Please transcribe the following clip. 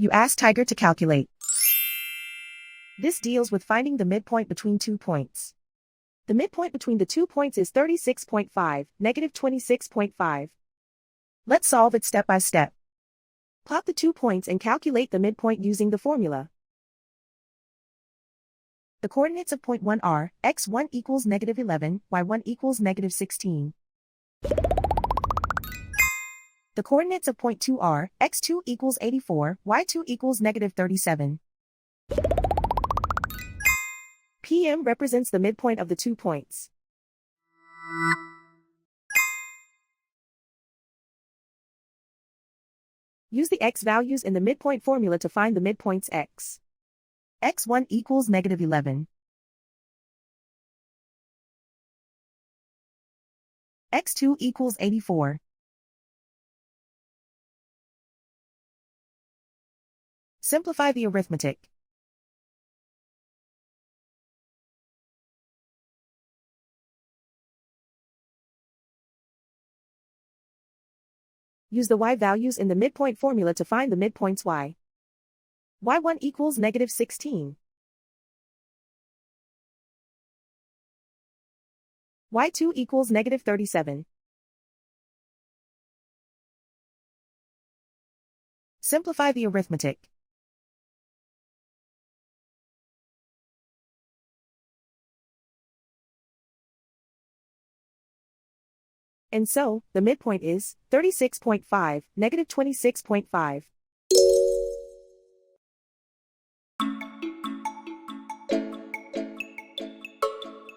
You ask Tiger to calculate. This deals with finding the midpoint between 2 points. The midpoint between the 2 points is 36.5, negative 26.5. Let's solve it step by step. Plot the 2 points and calculate the midpoint using the formula. The coordinates of point 1 are, x1 equals negative 11, y1 equals negative 16. The coordinates of point 2 are, x2 equals 84, y2 equals negative 37. PM represents the midpoint of the 2 points. Use the x values in the midpoint formula to find the midpoints x. x1 equals negative 11. x2 equals 84. Simplify the arithmetic. Use the y values in the midpoint formula to find the midpoints y. y1 equals negative 16. y2 equals negative 37. Simplify the arithmetic. And so, the midpoint is 36.5, negative 26.5.